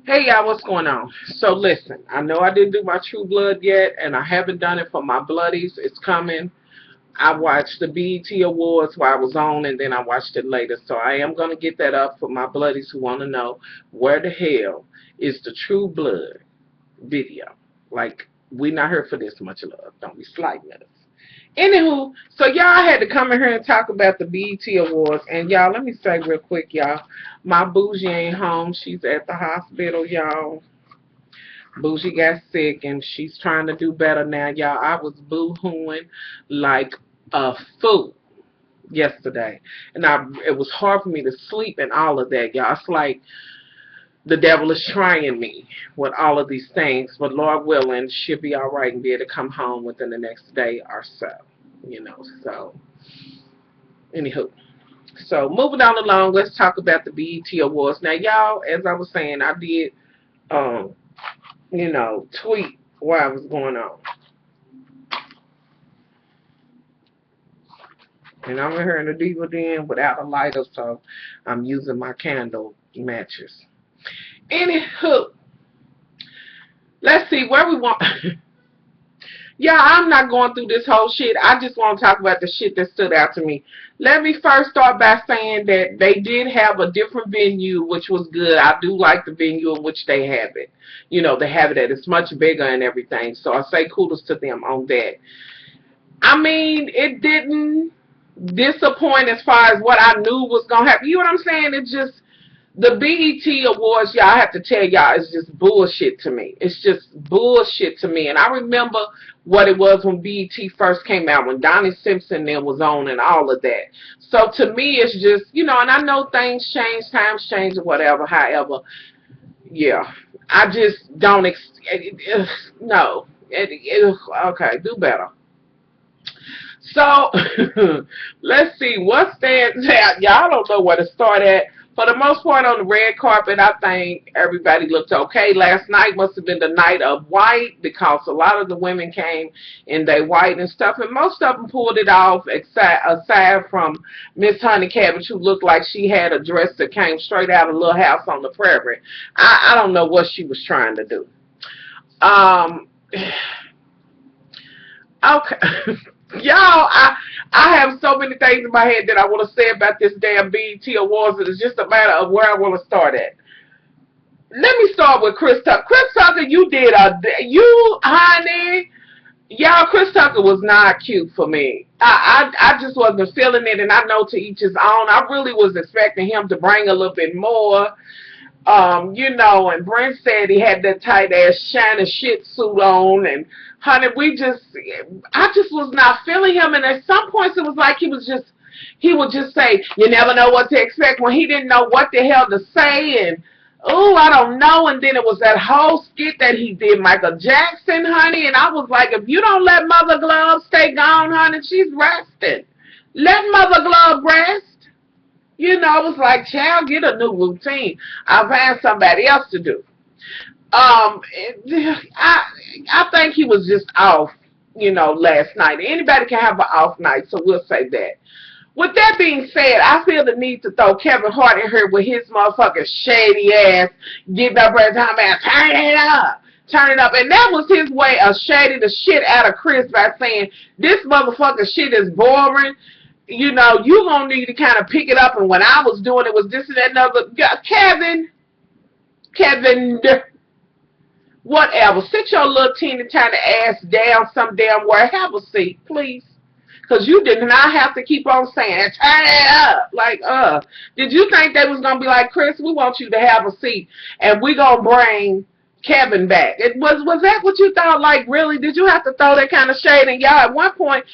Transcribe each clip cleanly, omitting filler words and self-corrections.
Hey y'all, what's going on? So listen, I know I didn't do my True Blood yet, and I haven't done it for my Bloodies. It's coming. I watched the BET Awards while I was on, and then I watched it later. So I am going to get that up for my Bloodies who want to know where the hell is the True Blood video. Like, we not here for this much love. Don't be slighting us. Anywho, so y'all had to come in here and talk about the BET Awards. And y'all, let me say real quick, y'all, my bougie ain't home. She's at the hospital, y'all. Bougie got sick and she's trying to do better now, y'all. I was boo-hooing like a fool yesterday. And it was hard for me to sleep and all of that, y'all. It's like the devil is trying me with all of these things. But Lord willing, she'll be all right and be able to come home within the next day or so. So anywho. So moving on along, let's talk about the BET Awards. Now, y'all, as I was saying, I did um, tweet what was going on. And I'm in here in the diva den without a lighter, so I'm using my candle matches. Anywho, let's see where we want. Yeah, I'm not going through this whole shit. I just want to talk about the shit that stood out to me. Let me first start by saying that they did have a different venue, which was good. I do like the venue in which they have it. They have it at it's much bigger and everything. So I say kudos to them on that. I mean, it didn't disappoint as far as what I knew was going to happen. You know what I'm saying? It's just the BET Awards, y'all, I have to tell y'all, it's just bullshit to me. It's just bullshit to me. And I remember what it was when BET first came out, when Donnie Simpson then was on and all of that. So to me, it's just, and I know things change, times change or whatever, however, yeah. I just don't, no. Okay, do better. So, let's see, what stands out? Y'all don't know where to start at. For the most part, on the red carpet, I think everybody looked okay. Last night must have been the night of white because a lot of the women came in their white and stuff, and most of them pulled it off, aside from Miss Honey Cabbage, who looked like she had a dress that came straight out of Little House on the Prairie. I don't know what she was trying to do. Um, okay. Y'all, I have so many things in my head that I want to say about this damn BET Awards, and it's just a matter of where I want to start at. Let me start with Chris Tucker. Chris Tucker, honey, y'all, Chris Tucker was not cute for me. I just wasn't feeling it, and I know to each his own. I really was expecting him to bring a little bit more. And Brent said he had that tight ass shiny shit suit on, and honey, I just was not feeling him, and at some points it was like he would just say, you never know what to expect, when he didn't know what the hell to say, and oh, I don't know, and then it was that whole skit that he did, Michael Jackson, honey, and I was like, if you don't let Mother Glove stay gone, honey, she's resting. Let Mother Glove rest. It was like, child, get a new routine. I'll find somebody else to do. I think he was just off, last night. Anybody can have an off night, so we'll say that. With that being said, I feel the need to throw Kevin Hart in here with his motherfucking shady ass, getting up every time, man, turn it up. Turn it up. And that was his way of shading the shit out of Chris by saying, this motherfucking shit is boring. You gonna need to kind of pick it up. And when I was doing it was this and that and other. Kevin, whatever. Sit your little teeny tiny ass down some damn where. Have a seat, please. Because you did not have to keep on saying, turn it up. Like, did you think they was going to be like, Chris, we want you to have a seat, and we going to bring Kevin back? Was that what you thought? Like, really? Did you have to throw that kind of shade? And y'all, at one point,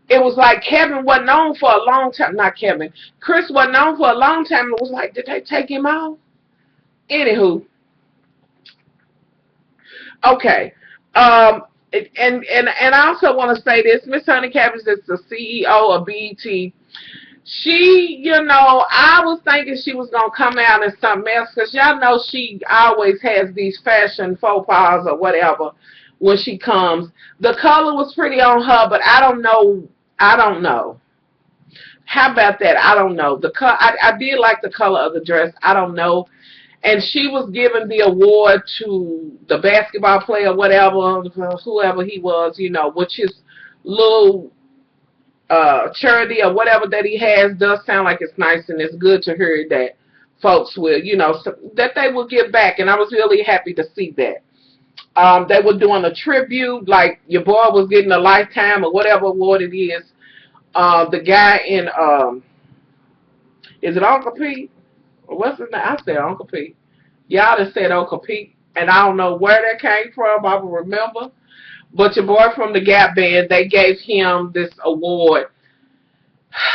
it was like Kevin wasn't known for a long time. Not Kevin. Chris wasn't known for a long time. It was like, did they take him out? Anywho. Okay. And I also want to say this. Miss Honey Cabbage is the CEO of BET. She, I was thinking she was going to come out in something else because y'all know she always has these fashion faux pas or whatever when she comes. The color was pretty on her, but I don't know. How about that? I don't know. I did like the color of the dress. I don't know. and she was giving the award to the basketball player, whatever, whoever he was, you know, which his little charity or whatever that he has does sound like it's nice, and it's good to hear that folks will, you know, that they will give back, and I was really happy to see that. They were doing a tribute, like your boy was getting a lifetime or whatever award it is. The guy in, is it Uncle Pete? What's his name? I said Uncle Pete. Y'all just said Uncle Pete, and I don't know where that came from. I will remember. But your boy from the Gap Band, they gave him this award,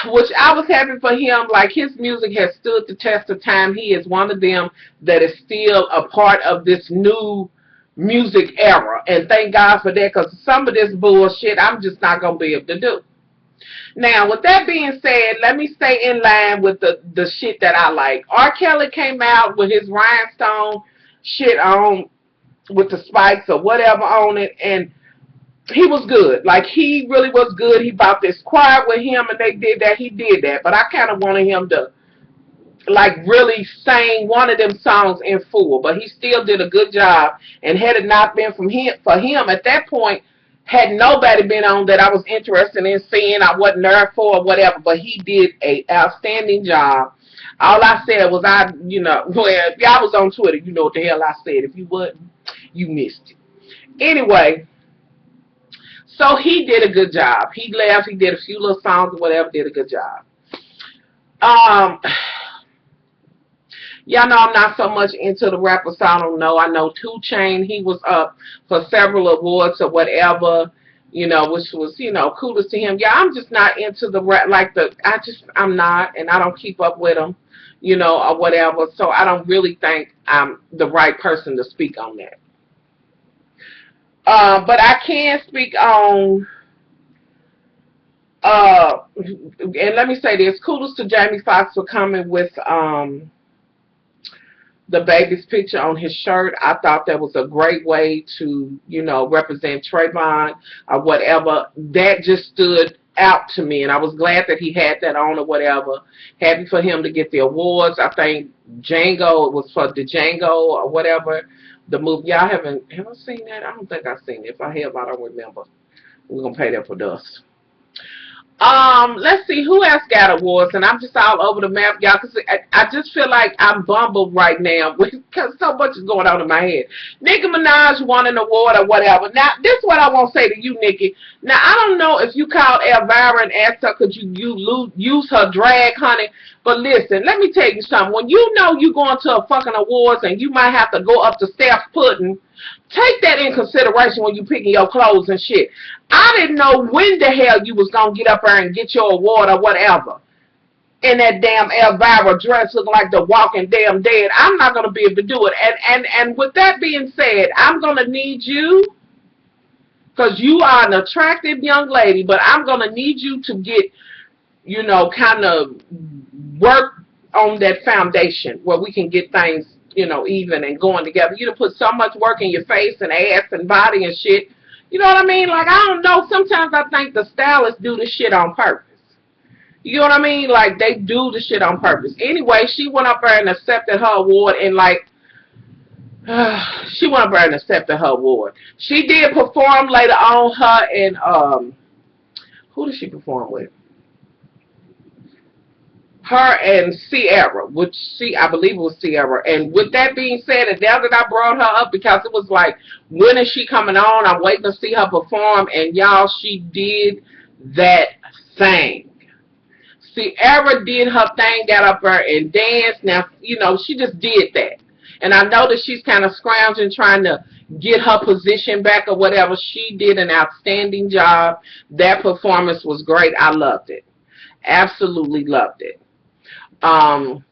which I was happy for him. Like, his music has stood the test of time. He is one of them that is still a part of this new music era, and thank God for that, because some of this bullshit I'm just not going to be able to do. Now, with that being said, let me stay in line with the shit that I like. R. Kelly came out with his rhinestone shit on, with the spikes or whatever on it, and he was good. Like, he really was good. He bought this choir with him, and they did that. He did that, but I kind of wanted him to, like, really sang one of them songs in full, but he still did a good job. And had it not been for him at that point, had nobody been on that I was interested in seeing, I wasn't there for or whatever, but he did a outstanding job. All I said was, you know, well, if y'all was on Twitter, you know what the hell I said. If you wasn't, you missed it. Anyway, so he did a good job. He left, he did a few little songs or whatever, did a good job. Y'all know I'm not so much into the rappers, so I don't know. I know 2 Chainz, he was up for several awards or whatever, you know, which was, you know, kudos to him. Yeah, I'm just not into the rap, like I'm not, and I don't keep up with them, you know, or whatever, so I don't really think I'm the right person to speak on that. But I can speak on, and let me say this, kudos to Jamie Foxx for coming with, the baby's picture on his shirt. I thought that was a great way to, you know, represent Trayvon or whatever. That just stood out to me, and I was glad that he had that on or whatever. Happy for him to get the awards. I think Django, it was for the Django or whatever, the movie. Y'all have I seen that? I don't think I've seen it. If I have, I don't remember. We're going to pay that for dust. Let's see who else got awards, and I'm just all over the map, y'all, because I just feel like I'm bumbled right now because so much is going on in my head. Nicki Minaj won an award or whatever. Now, this is what I want to say to you, Nicki. Now, I don't know if you called Elvira and asked her could you use her drag, honey, but listen, let me tell you something. When you know you're going to a fucking awards and you might have to go up to Steph's pudding, take that in consideration when you picking your clothes and shit. I didn't know when the hell you was going to get up there and get your award or whatever in that damn Elvira dress looking like the walking damn dead. I'm not going to be able to do it. And with that being said, I'm going to need you, because you are an attractive young lady, but I'm going to need you to get, you know, kind of work on that foundation where we can get things, you know, even and going together. You done put so much work in your face and ass and body and shit. You know what I mean? Like, I don't know. Sometimes I think the stylists do this shit on purpose. You know what I mean? Like, they do the shit on purpose. Anyway, she went up there and accepted her award, and like, she went up there and accepted her award. She did perform later on, her and, who did she perform with? Her and Sierra, which I believe it was Sierra. And with that being said, and now that I brought her up, because it was like, when is she coming on? I'm waiting to see her perform, and y'all, she did that thing. Sierra did her thing, got up there and danced. Now, you know, she just did that. And I know that she's kind of scrounging, trying to get her position back or whatever. She did an outstanding job. That performance was great. I loved it. Absolutely loved it. Like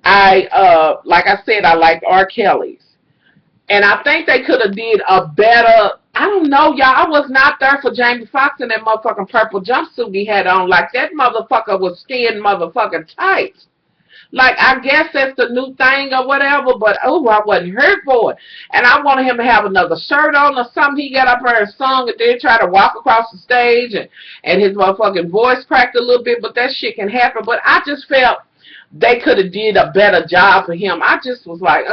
I said, I liked R. Kelly's. And I think they could have did a better, I don't know, y'all. I was not there for Jamie Foxx in that motherfucking purple jumpsuit he had on. Like, that motherfucker was skin motherfucking tight. Like, I guess that's the new thing or whatever, but, oh, I wasn't here for it. And I wanted him to have another shirt on or something. He got up there and sung and then tried to walk across the stage, and his motherfucking voice cracked a little bit, but that shit can happen. But I just felt they could have did a better job for him. I just was like,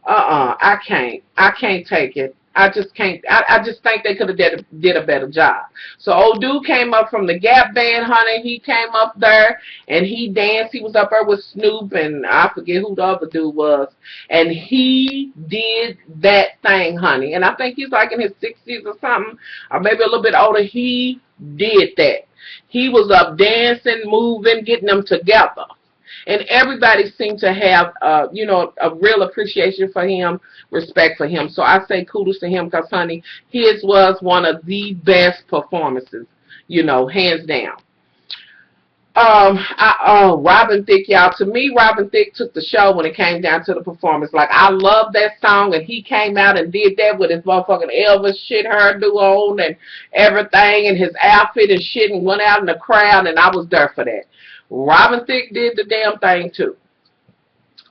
I can't take it. I just can't. I just think they could have did a better job. So old dude came up from the Gap Band, honey. He came up there and he danced. He was up there with Snoop and I forget who the other dude was. And he did that thing, honey. And I think he's like in his 60s or something, or maybe a little bit older. He did that. He was up dancing, moving, getting them together. And everybody seemed to have, a real appreciation for him, respect for him. So I say kudos to him because, honey, his was one of the best performances, hands down. Robin Thicke, y'all. To me, Robin Thicke took the show when it came down to the performance. Like, I love that song, and he came out and did that with his motherfucking Elvis shit hairdo on and everything, and his outfit and shit, and went out in the crowd, and I was there for that. Robin Thicke did the damn thing too.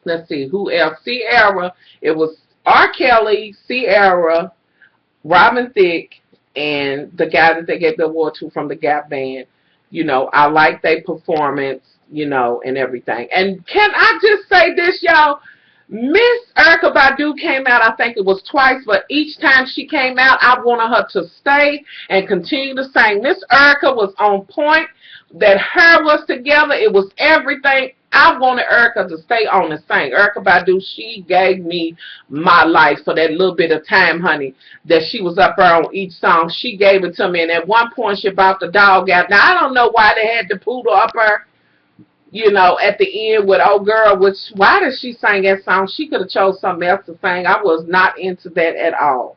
Let's see, who else? Sierra. It was R. Kelly, Sierra, Robin Thicke, and the guy that they gave the award to from the Gap Band. I like their performance, and everything. And can I just say this, y'all? Miss Erykah Badu came out, I think it was twice, but each time she came out, I wanted her to stay and continue to sing. Miss Erykah was on point. That hair was together. It was everything. I wanted Erykah to stay on and sing. Erykah Badu, she gave me my life for that little bit of time, honey, that she was up there on each song. She gave it to me, and at one point she brought the dog out. Now, I don't know why they had the poodle up there, at the end with old girl, why did she sing that song? She could have chose something else to sing. I was not into that at all.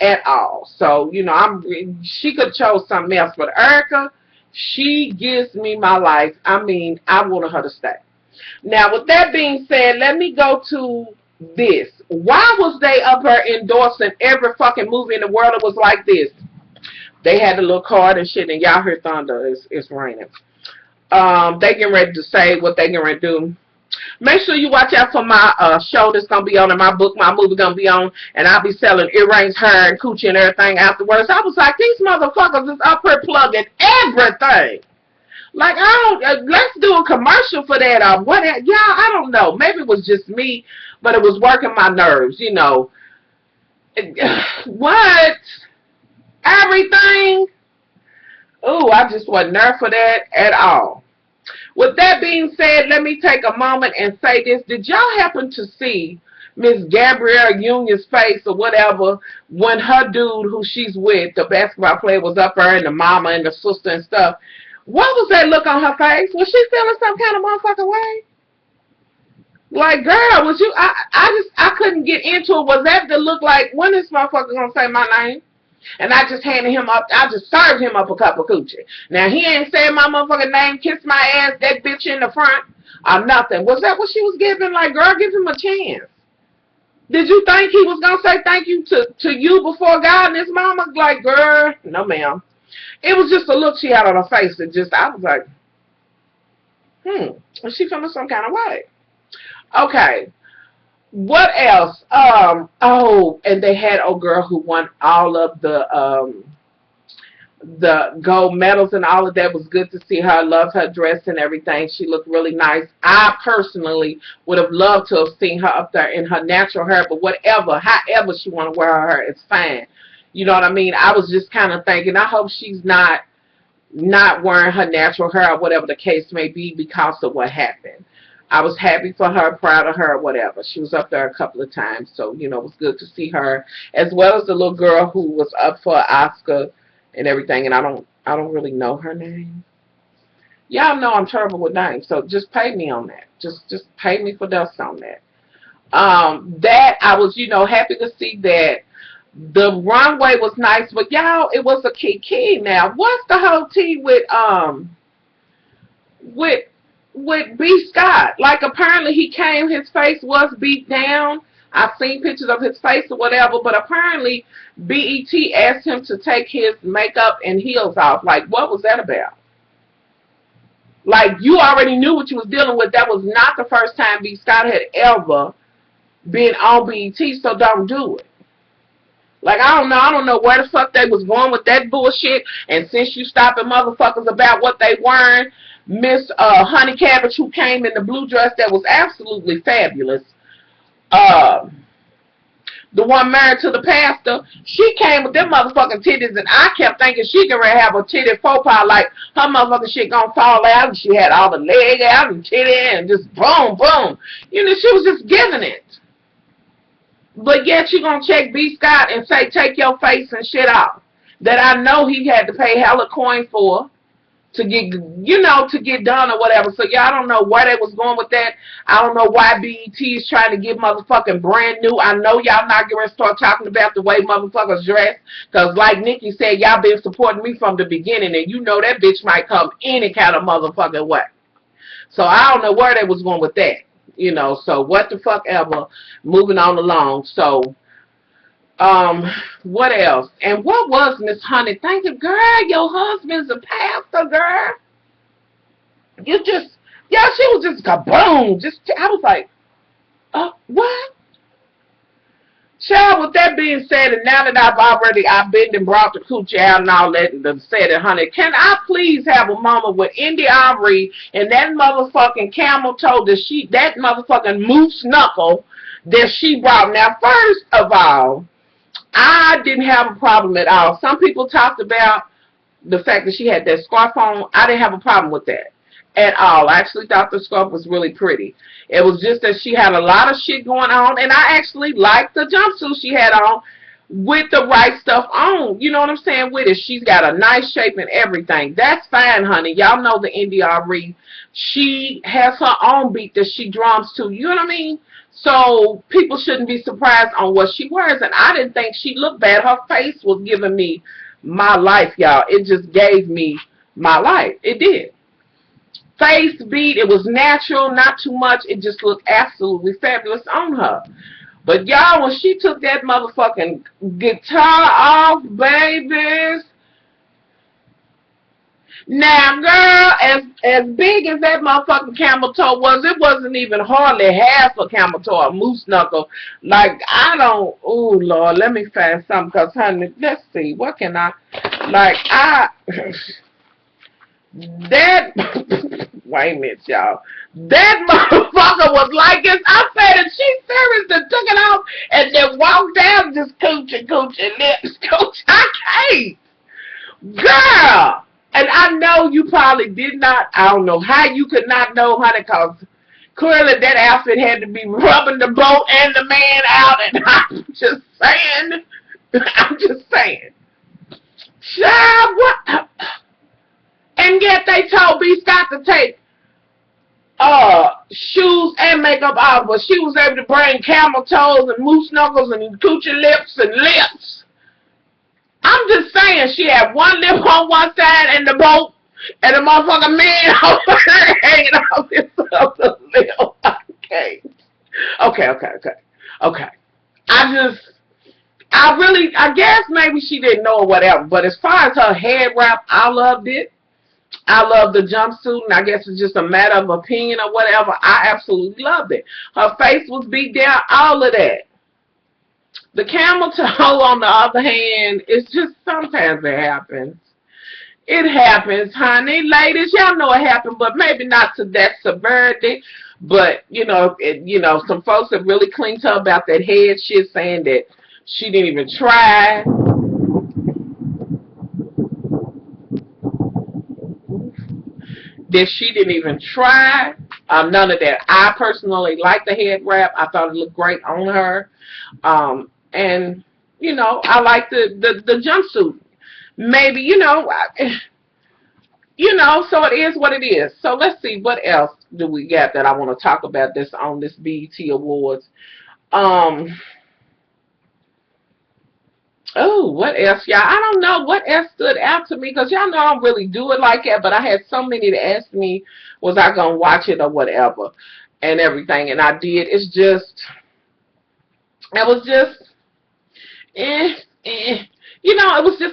At all. So, she could have chose something else. But Erykah, she gives me my life. I mean, I wanted her to stay. Now, with that being said, let me go to this. Why was they up there endorsing every fucking movie in the world that was like this? They had a little card and shit, and y'all heard thunder. It's raining. They getting ready to say what they getting ready to do. Make sure you watch out for my show that's going to be on, and my book, my movie going to be on, and I'll be selling earrings, hair, and coochie and everything afterwards. I was like, these motherfuckers is up here plugging everything. Like, let's do a commercial for that or what? Yeah, I don't know. Maybe it was just me, but it was working my nerves, What? Everything? Ooh, I just wasn't there for that at all. With that being said, let me take a moment and say this. Did y'all happen to see Miss Gabrielle Union's face or whatever when her dude who she's with, the basketball player, was up there and the mama and the sister and stuff? What was that look on her face? Was she feeling some kind of motherfucking way? Like, girl, was you, I couldn't get into it. Was that the look like, when this motherfucker gonna say my name? And I just handed him up, I just served him up a cup of coochie. Now, he ain't saying my motherfucking name, kiss my ass, that bitch in the front, or nothing. Was that what she was giving? Like, girl, give him a chance. Did you think he was going to say thank you to you before God and his mama? Like, girl, no, ma'am. It was just a look she had on her face. I was like, is she feeling some kind of way? Okay. What else? And they had old girl who won all of the gold medals and all of that. Was good to see her. I loved her dress and everything. She looked really nice. I personally would have loved to have seen her up there in her natural hair, but however she want to wear her hair, it's fine. You know what I mean? I was just kind of thinking, I hope she's not wearing her natural hair or whatever the case may be because of what happened. I was happy for her, proud of her, whatever. She was up there a couple of times, so, it was good to see her, as well as the little girl who was up for an Oscar and everything, and I don't really know her name. Y'all know I'm terrible with names, so just pay me on that. Just pay me for dust on that. That, I was, happy to see that. The runway was nice, but y'all, it was a kiki. Now, what's the whole tea with B. Scott? Like, apparently he came, his face was beat down. I've seen pictures of his face or whatever, but apparently BET asked him to take his makeup and heels off. Like, what was that about? Like, you already knew what you was dealing with. That was not the first time B. Scott had ever been on BET, so don't do it. Like, I don't know where the fuck they was going with that bullshit, and since you stopping motherfuckers about what they wearing, Miss Honey Cabbage, who came in the blue dress that was absolutely fabulous. The one married to the pastor, she came with them motherfucking titties, and I kept thinking she could have a titty faux pas, like her motherfucking shit gonna fall out, and she had all the leg out and titty, and just boom, boom. You know, she was just giving it. But yet you gonna check B. Scott and say, take your face and shit off. That I know he had to pay hella coin for, to get, you know, to get done or whatever. So y'all don't know where they was going with that. I don't know why BET is trying to get motherfucking brand new. I know y'all not going to start talking about the way motherfuckers dress, because like Nikki said, y'all been supporting me from the beginning, and you know that bitch might come any kind of motherfucking way. So I don't know where they was going with that, you know. So what the fuck ever. Moving on along. So what else? And what was Miss Honey thinking? Girl, your husband's a pastor, girl. You just, yeah, she was just kaboom. Just, I was like, what? Child, with that being said, and now that I've been and brought the coochie out and all that, and said it, honey, can I please have a moment with Indy Omri and that motherfucking camel toe that motherfucking moose knuckle that she brought? Now, first of all, I didn't have a problem at all. Some people talked about the fact that she had that scarf on. I didn't have a problem with that at all. I actually thought the scarf was really pretty. It was just that she had a lot of shit going on, and I actually liked the jumpsuit she had on with the right stuff on. You know what I'm saying? With it, she's got a nice shape and everything. That's fine, honey. Y'all know the NDRE. She has her own beat that she drums to. You know what I mean? So people shouldn't be surprised on what she wears, and I didn't think she looked bad. Her face was giving me my life, y'all. It just gave me my life. It did. Face beat, it was natural, not too much. It just looked absolutely fabulous on her. But y'all, when she took that motherfucking guitar off, babies. Now, girl, as big as that motherfucking camel toe was, it wasn't even hardly half a camel toe, a moose knuckle. Like, I don't, oh, Lord, let me find something, because, honey, let's see, what can I, like, that, wait a minute, y'all, that motherfucker was like this. I said, and she seriously took it off, and then walked down, just coochie lips, coochie, I can't, girl. And I know you probably did not, I don't know how you could not know, honey, because clearly that outfit had to be rubbing the boat and the man out, and I'm just saying. Child, what? And yet they told B. Scott to take shoes and makeup off, but she was able to bring camel toes and moose knuckles and coochie lips and lips. I'm just saying, she had one lip on one side and the boat, and the motherfucking man over her hanging off his other lip. Okay. I guess maybe she didn't know or whatever, but as far as her head wrap, I loved it. I love the jumpsuit, and I guess it's just a matter of opinion or whatever. I absolutely loved it. Her face was beat down, all of that. The camel toe, on the other hand, it's just sometimes it happens. It happens, honey. Ladies, y'all know it happened, but maybe not to that severity. But, you know, some folks have really clinged to her about that head shit, saying that she didn't even try. That she didn't even try. None of that. I personally like the head wrap. I thought it looked great on her. And, you know, I like the jumpsuit. Maybe, so it is what it is. So let's see, what else do we got that I want to talk about this on this BET Awards? Oh, what else, y'all? I don't know what else stood out to me, because y'all know I don't really do it like that, but I had so many to ask me, was I going to watch it or whatever, and everything, and I did. It was just, it was just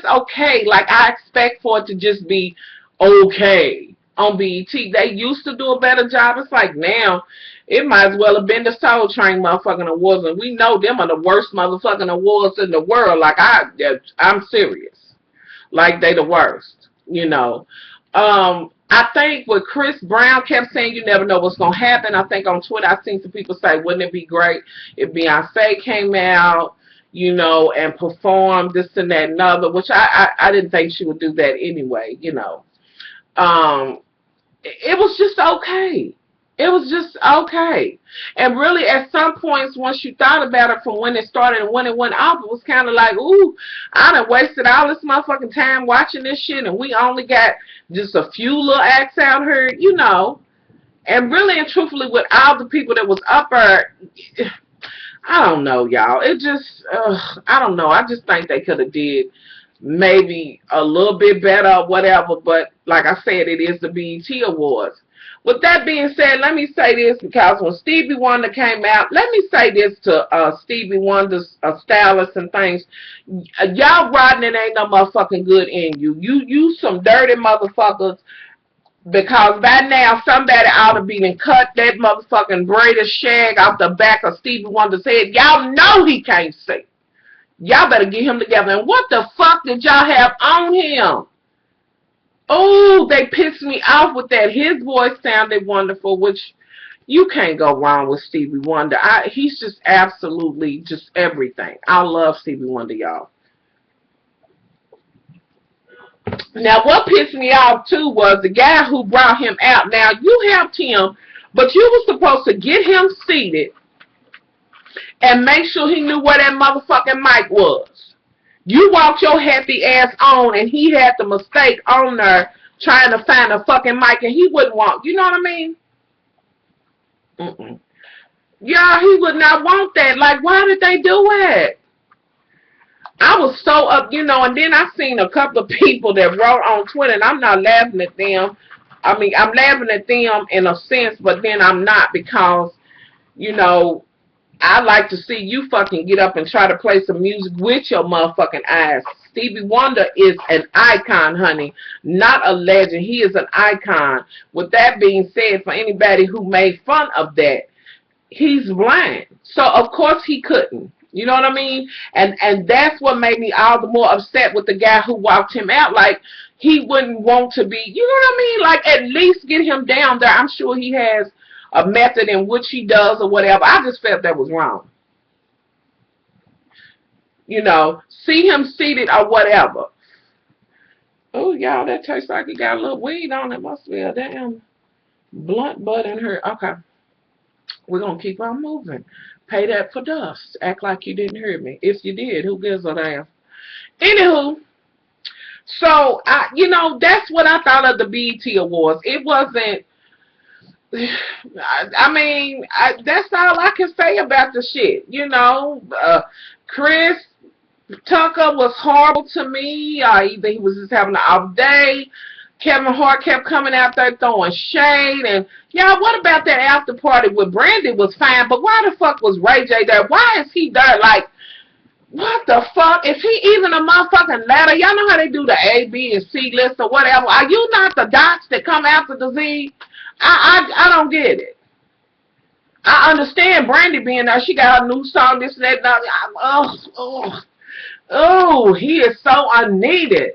okay. Like, I expect for it to just be okay on BET. They used to do a better job. It's like now, it might as well have been the Soul Train motherfucking awards, and we know them are the worst motherfucking awards in the world. Like, I'm serious. Like, they the worst, I think what Chris Brown kept saying, you never know what's going to happen. I think on Twitter I've seen some people say, wouldn't it be great if Beyonce came out, you know, and performed this and that and other, which I didn't think she would do that anyway, you know. Um, it was just okay. It was just okay. And really, at some points, once you thought about it from when it started and when it went off, it was kind of like, ooh, I done wasted all this motherfucking time watching this shit, and we only got just a few little acts out here, you know. And really and truthfully, with all the people that was up there, I don't know, y'all. It just, I don't know. I just think they could have did maybe a little bit better or whatever. But like I said, it is the BET Awards. With that being said, let me say this, because when Stevie Wonder came out, let me say this to Stevie Wonder's stylist and things. Y'all rotten, it ain't no motherfucking good in you. You some dirty motherfuckers, because by now somebody ought to be and cut that motherfucking braided shag off the back of Stevie Wonder's head. Y'all know he can't sing. Y'all better get him together. And what the fuck did y'all have on him? Oh, they pissed me off with that. His voice sounded wonderful, which you can't go wrong with Stevie Wonder. He's just absolutely just everything. I love Stevie Wonder, y'all. Now, what pissed me off, too, was the guy who brought him out. Now, you helped him, but you were supposed to get him seated and make sure he knew where that motherfucking mic was. You walked your happy ass on, and he had the mistake on there trying to find a fucking mic, and he wouldn't want. You know what I mean? Yeah, he would not want that. Like, why did they do it? I was so up, you know, and then I seen a couple of people that wrote on Twitter, and I'm not laughing at them. I mean, I'm laughing at them in a sense, but then I'm not, because, you know, I like to see you fucking get up and try to play some music with your motherfucking eyes. Stevie Wonder is an icon, honey, not a legend. He is an icon. With that being said, for anybody who made fun of that, he's blind. So, of course, he couldn't. You know what I mean? And that's what made me all the more upset with the guy who walked him out. Like, he wouldn't want to be, you know what I mean? Like, at least get him down there. I'm sure he has a method in which he does or whatever. I just felt that was wrong. You know, see him seated or whatever. Oh, y'all, that tastes like it got a little weed on it. Must be a damn blunt butt in her. Okay. We're going to keep on moving. Pay that for dust. Act like you didn't hear me. If you did, who gives a damn? Anywho, so, you know, that's what I thought of the BET Awards. It wasn't, I mean, that's all I can say about the shit. You know, Chris Tucker was horrible to me. Either he was just having an off day. Kevin Hart kept coming out there throwing shade. And, y'all, what about that after party with Brandy was fine, but why the fuck was Ray J there? Why is he there? Like, what the fuck? Is he even a motherfucking ladder? Y'all know how they do the A, B, and C list or whatever. Are you not the dots that come after the Z? I don't get it. I understand Brandy being there. She got her new song, this and that. Oh, he is so unneeded.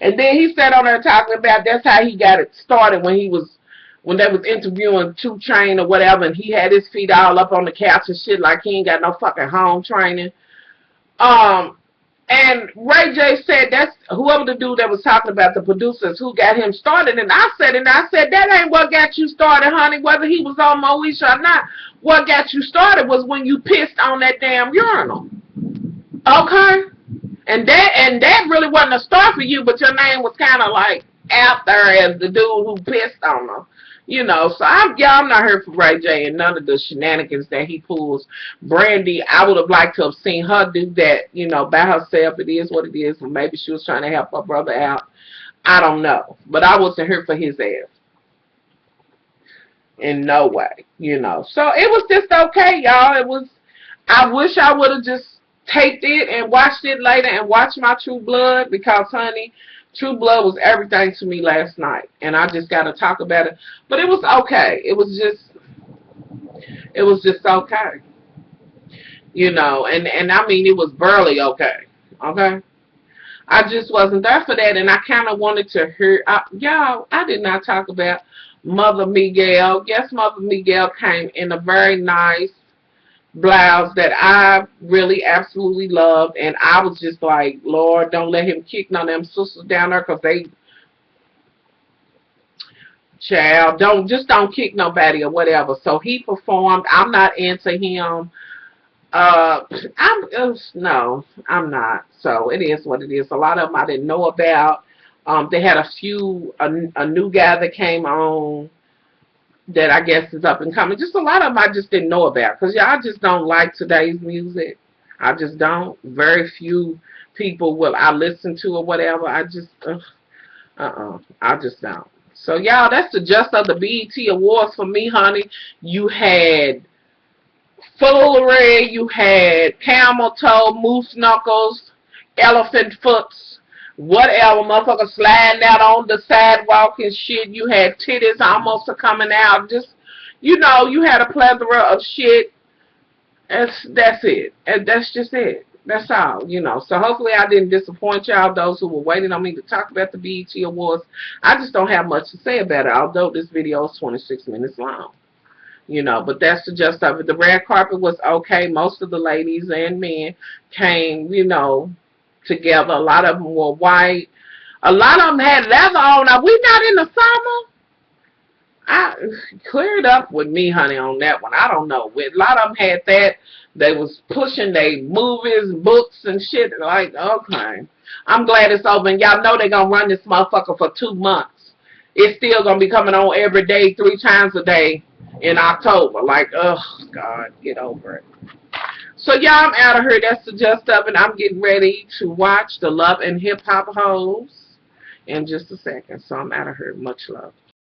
And then he sat on there talking about that's how he got it started when they was interviewing 2 Chainz or whatever, and he had his feet all up on the couch and shit like he ain't got no fucking home training. And Ray J said that's whoever the dude that was talking about the producers who got him started. And I said that ain't what got you started, honey. Whether he was on Moesha or not, what got you started was when you pissed on that damn urinal. Okay? And that really wasn't a start for you, but your name was kind of like out there as the dude who pissed on her. You know, so I'm not here for Ray J and none of the shenanigans that he pulls. Brandy, I would have liked to have seen her do that, you know, by herself. It is what it is. Maybe she was trying to help her brother out. I don't know. But I wasn't here for his ass. In no way, you know. So it was just okay, y'all. I wish I would have just taped it and watched it later and watched my True Blood, because, honey, True Blood was everything to me last night, and I just got to talk about it. But it was okay. It was just okay. You know, and I mean, it was barely okay. Okay? I just wasn't there for that, and I kind of wanted to hear. Y'all, I did not talk about Mother Miguel. Yes, Mother Miguel came in a very nice blouse that I really absolutely loved, and I was just like, Lord, don't let him kick none of them sisters down there, because they, child, don't kick nobody or whatever. So he performed. I'm not into him. No, I'm not. So it is what it is. A lot of them I didn't know about. They had a new guy that came on that I guess is up and coming. Just a lot of them I just didn't know about, because y'all just don't like today's music. I just don't. Very few people will I listen to or whatever. I just, I just don't. So y'all, that's the gist of the BET Awards for me, honey. You had foolery, you had camel toe, moose knuckles, elephant foots, whatever, motherfucker sliding out on the sidewalk and shit. You had titties almost coming out. Just, you had a plethora of shit. That's it. And that's just it. That's all. So hopefully I didn't disappoint y'all, those who were waiting on me to talk about the BET Awards. I just don't have much to say about it, although this video is 26 minutes long. But that's the gist of it. The red carpet was okay. Most of the ladies and men came, together. A lot of them were white. A lot of them had leather on. Now, we not in the summer. I cleared up with me, honey, on that one. I don't know. A lot of them had that. They was pushing their movies, books, and shit. Like, okay. I'm glad it's over. And y'all know they're going to run this motherfucker for 2 months. It's still going to be coming on every day, 3 times a day in October. Like, oh, God, get over it. So, y'all, I'm out of here. That's the gist of it. I'm getting ready to watch the Love and Hip Hop Hoes in just a second. So, I'm out of here. Much love.